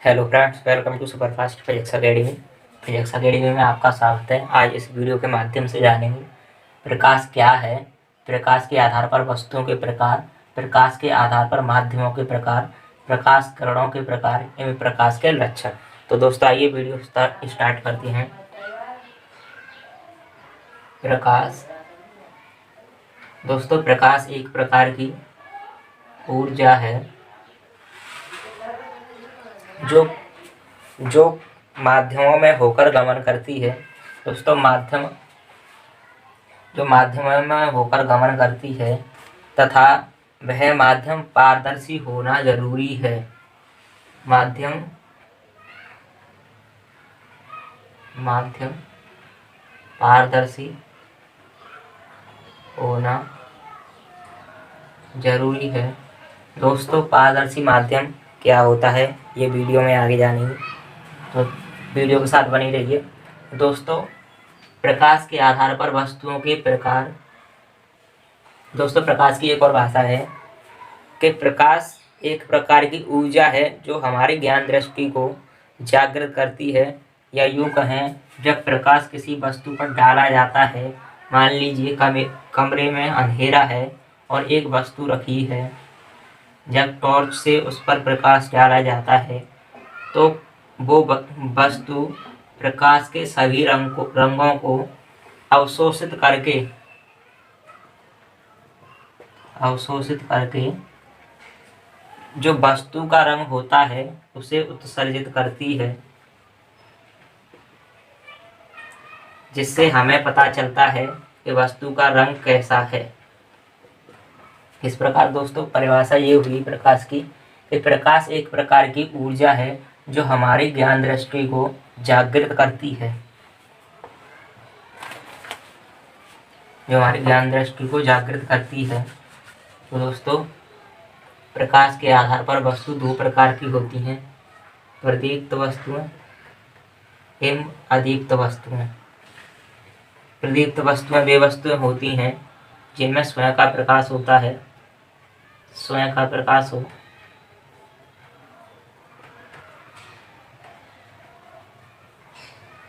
Hello friends, welcome to superfast physics academy. Physics academy में आपका स्वागत है। आज इस वीडियो के माध्यम से जानेंगे प्रकाश क्या है, प्रकाश के आधार पर वस्तुओं के प्रकार, प्रकाश के आधार पर माध्यमों के प्रकार, प्रकाश किरणों के प्रकार एवं प्रकाश के लक्षण। तो दोस्तों आइए वीडियो स्टार्ट करते हैं। प्रकाश दोस्तों, प्रकाश एक प्रकार की ऊर्जा है जो जो माध्यमों में होकर गमन करती है। दोस्तों माध्यमों में होकर गमन करती है तथा वह माध्यम पारदर्शी होना जरूरी है। माध्यम पारदर्शी होना जरूरी है। दोस्तों पारदर्शी माध्यम क्या होता है ये वीडियो में आगे जानेंगे, तो वीडियो के साथ बनी रहिए। दोस्तों प्रकाश के आधार पर वस्तुओं के प्रकार। दोस्तों प्रकाश की एक और भाषा है कि प्रकाश एक प्रकार की ऊर्जा है जो हमारी ज्ञान दृष्टि को जागृत करती है, या यूं कहें जब प्रकाश किसी वस्तु पर डाला जाता है। मान लीजिए कमरे में अंधेरा है और एक वस्तु रखी है। जब टॉर्च से उस पर प्रकाश डाला जाता है तो वो वस्तु प्रकाश के सभी रंगों को अवशोषित करके जो वस्तु का रंग होता है उसे उत्सर्जित करती है, जिससे हमें पता चलता है कि वस्तु का रंग कैसा है। इस प्रकार दोस्तों परिभाषा ये हुई प्रकाश की कि प्रकाश एक प्रकार की ऊर्जा है जो हमारी ज्ञान दृष्टि को जागृत करती है, तो दोस्तों प्रकाश के आधार पर वस्तु दो प्रकार की होती हैं, प्रदीप्त वस्तुएं एवं अदीप्त वस्तुएं। प्रदीप्त वस्तुएं वे वस्तुएं होती हैं जिनमें स्वयं का प्रकाश हो।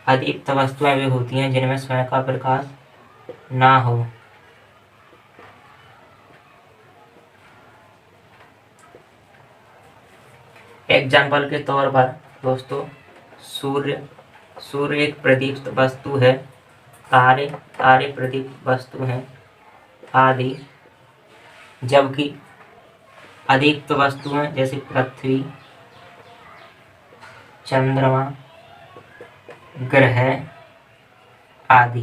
अदीप्त वस्तुएं वे होती हैं जिनमें स्वयं का प्रकाश ना हो। एग्जाम्पल के तौर पर दोस्तों सूर्य एक प्रदीप्त वस्तु है, तारे प्रदीप्त वस्तु हैं आदि। जबकि अदीप्त वस्तुएं जैसे पृथ्वी, चंद्रमा, ग्रह आदि।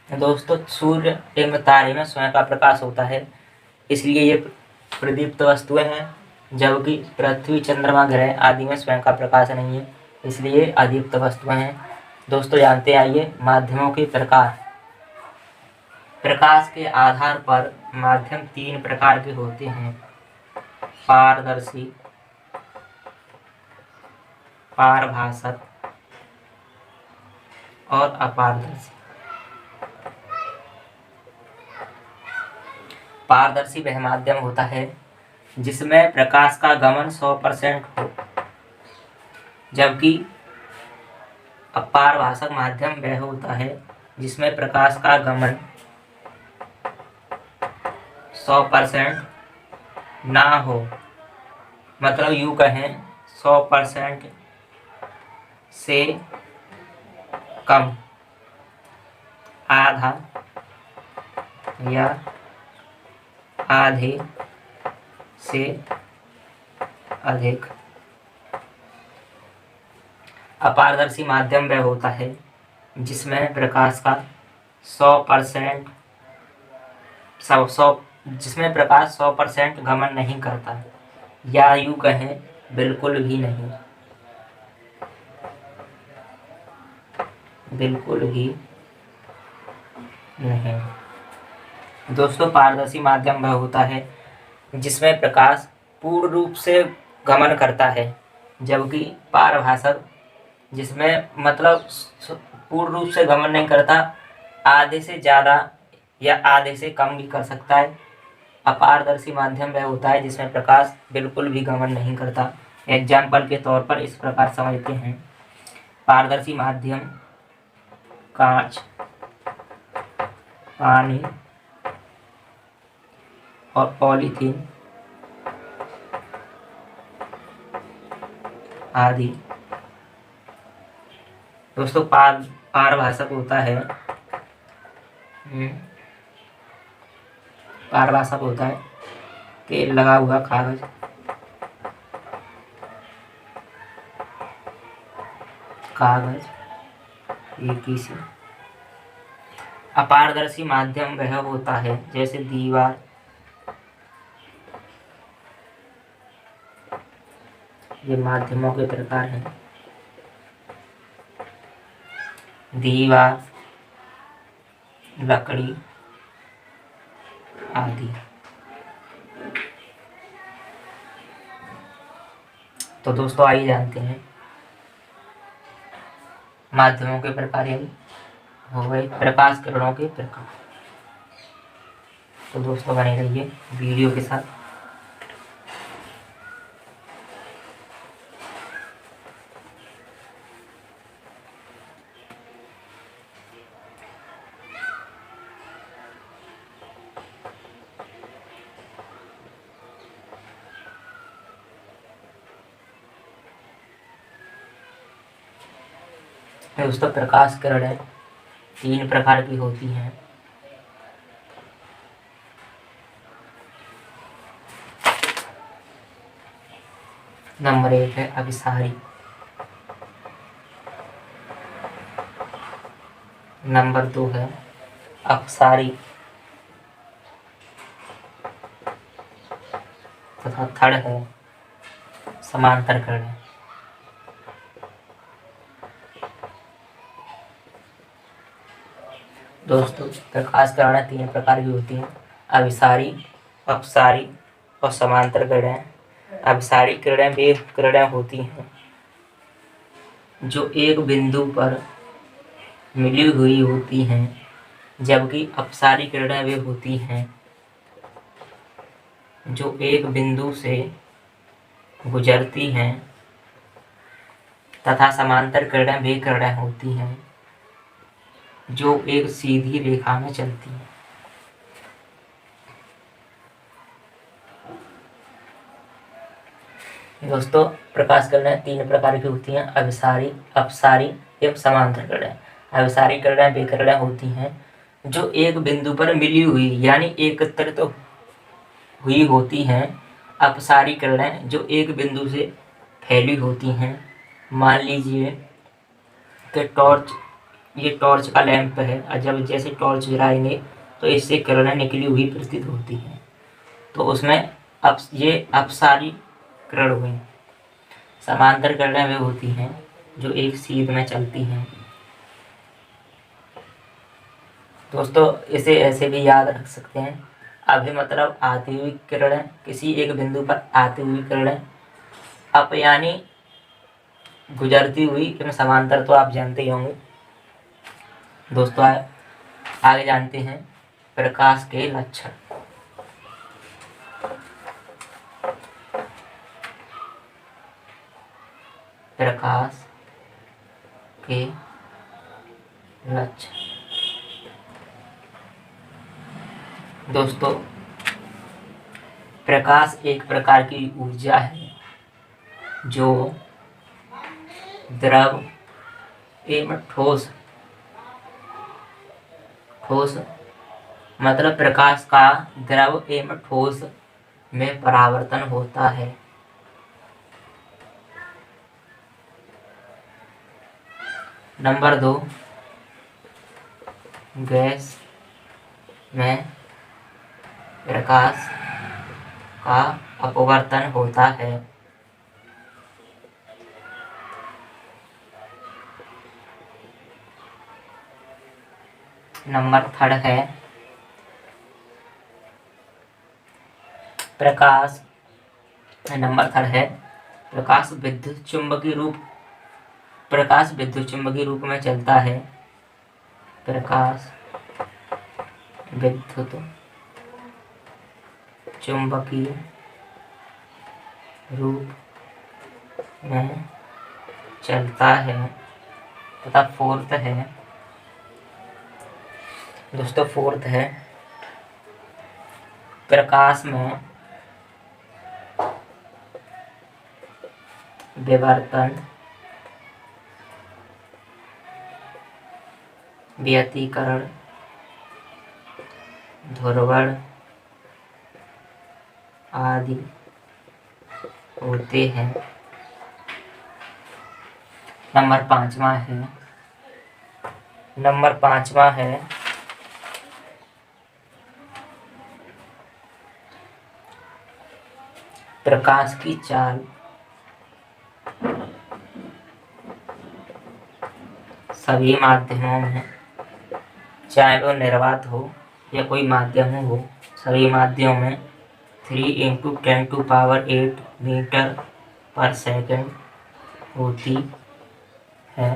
दोस्तों सूर्य एवं तारे में स्वयं का प्रकाश होता है, इसलिए ये प्रदीप्त वस्तुएं हैं। जबकि पृथ्वी, चंद्रमा, ग्रह आदि में स्वयं का प्रकाश नहीं है, इसलिए अदीप्त वस्तुएं हैं। दोस्तों जानते आइए माध्यमों के प्रकार। प्रकाश के आधार पर माध्यम तीन प्रकार के होते हैं, पारदर्शी, पारभासक और अपारदर्शी। पारदर्शी वह माध्यम होता है जिसमें प्रकाश का गमन 100% हो, जबकि अपारभासक माध्यम वह होता है जिसमें प्रकाश का गमन 100% ना हो। मतलब यूं कहें 100% से कम, आधा या आधे से अधिक। अपारदर्शी माध्यम वह होता है जिसमें प्रकाश का 100% जिसमें प्रकाश 100% गमन नहीं करता, या यूं कहें बिल्कुल भी नहीं। दोस्तों पारदर्शी माध्यम वह होता है जिसमें प्रकाश पूर्ण रूप से गमन करता है, जबकि पारभासक जिसमें मतलब पूर्ण रूप से गमन नहीं करता, आधे से ज़्यादा या आधे से कम भी कर सकता है। अपारदर्शी माध्यम वह होता है जिसमें प्रकाश बिल्कुल भी गमन नहीं करता, एग्जाम्पल के तौर पर इस प्रकार समझते हैं। पारदर्शी माध्यम कांच, पानी और पॉलीथीन आदि। दोस्तों पारभाषक होता है, पारभाषक होता है तेल लगा हुआ कागज, एक ही से। अपारदर्शी माध्यम वह होता है जैसे दीवार, ये माध्यमों के प्रकार हैं, दीवार, लकड़ी आदि। तो दोस्तों आइए जानते हैं माध्यमों के प्रकार, यानी हो गए प्रकाश किरणों के प्रकार। तो दोस्तों बने रहिए वीडियो के साथ। दोस्तों प्रकाश किरणें 3 प्रकार की होती हैं। नंबर 1 है अभिसारी, नंबर 2 है अपसारी तथा थर्ड है समांतर किरणें। दोस्तों प्रकाश किरणें 3 प्रकार की होती हैं, अभिसारी, अपसारी और समांतर किरणें। अभिसारी किरणें वे किरणें होती हैं जो एक बिंदु पर मिली हुई होती हैं, जबकि अपसारी किरणें वे होती हैं जो एक बिंदु से गुजरती हैं, तथा समांतर किरणें वे किरणें होती हैं जो एक सीधी रेखा में चलती हैं। दोस्तों प्रकाश किरणें 3 प्रकार की होती हैं, अभिसारी, अपसारी एवं समांतर किरणें। अभिसारी किरणें वे किरणें होती हैं जो एक बिंदु पर मिली हुई यानी एकत्रित हुई होती हैं। अपसारी किरणें जो एक बिंदु से फैली होती हैं। मान लीजिए कि ये टॉर्च का लैंप है, और जब जैसे टॉर्च जलाएंगे तो इससे किरणें निकली हुई प्रतीत होती हैं, तो उसमें ये अपसारी किरण हुई। समांतर किरणें वे होती हैं जो एक सीध में चलती हैं। दोस्तों इसे ऐसे भी याद रख सकते हैं, अभी मतलब आती हुई किरणें, किसी एक बिंदु पर आती हुई किरणें। अप यानी गुजरती हुई, एवं समांतर तो आप जानते ही होंगे। दोस्तों आगे जानते हैं प्रकाश के लक्षण। प्रकाश के लक्षण। दोस्तों प्रकाश एक प्रकार की ऊर्जा है जो द्रव एवं ठोस मतलब प्रकाश का द्रव एवं ठोस में परावर्तन होता है। नंबर 2 गैस में प्रकाश का अपवर्तन होता है। नंबर 3 है प्रकाश। नंबर 3 है प्रकाश विद्युत चुंबकीय रूप में चलता है। प्रकाश विद्युत चुंबकीय रूप में चलता है तथा फोर्थ है दोस्तों, फोर्थ है प्रकाश में विवर्तन, व्यतिकरण, ध्रुवण आदि होते हैं। नंबर पांचवा है प्रकाश की चाल सभी माध्यमों में, चाहे वो निर्वात हो या कोई माध्यम हो, सभी माध्यमों में 3 × 10⁸ मीटर पर सेकंड होती है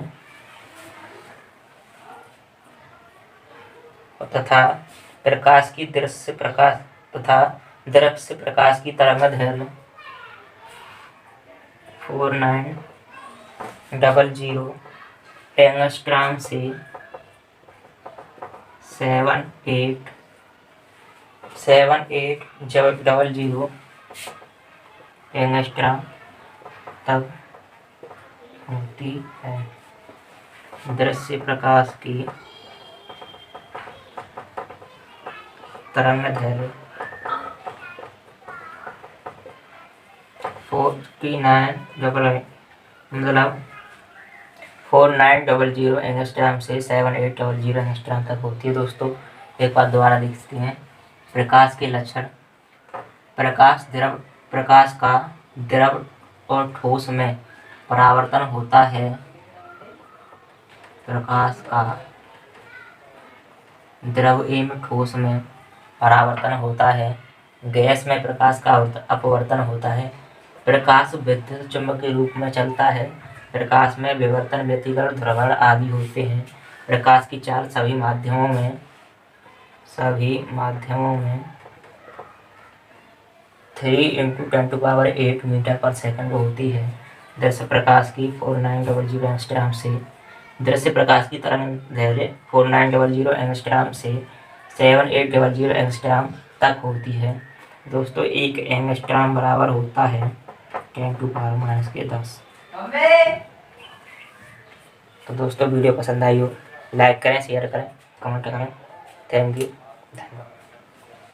तथा प्रकाश की दृश्य प्रकाश की तरंगदैर्घ्य 4900 एंगस्ट्रॉम से 7800 एंगस्ट्रॉम तक होती है। दृश्य प्रकाश की तरंगदैर्घ्य 4900 एंगस्ट्रॉम से 7800 एंगस्ट्रॉम तक होती है। दोस्तों एक बात दोबारा देखते हैं। प्रकाश के लक्षण। प्रकाश का द्रव और ठोस में परावर्तन होता है। प्रकाश का द्रव एवं ठोस में परावर्तन होता है। गैस में प्रकाश का अपवर्तन होता है। प्रकाश विद्युत चुम्बकीय रूप में चलता है। प्रकाश में विवर्तन, व्यतिकरण, ध्रुवण आदि होते हैं। प्रकाश की चाल सभी माध्यमों में 3 × 10⁸ मीटर पर सेकंड होती है। दृश्य प्रकाश की 4900 एंगस्ट्रॉम से दृश्य प्रकाश की तरंगदैर्घ्य 4900 एंगस्ट्रॉम से 7800 एंगस्ट्रॉम तक होती है। दोस्तों 1 एंगस्ट्रॉम बराबर होता है 10⁻⁻10। तो दोस्तों वीडियो पसंद आई हो लाइक करें, शेयर करें, कमेंट करें। थैंक यू, धन्यवाद।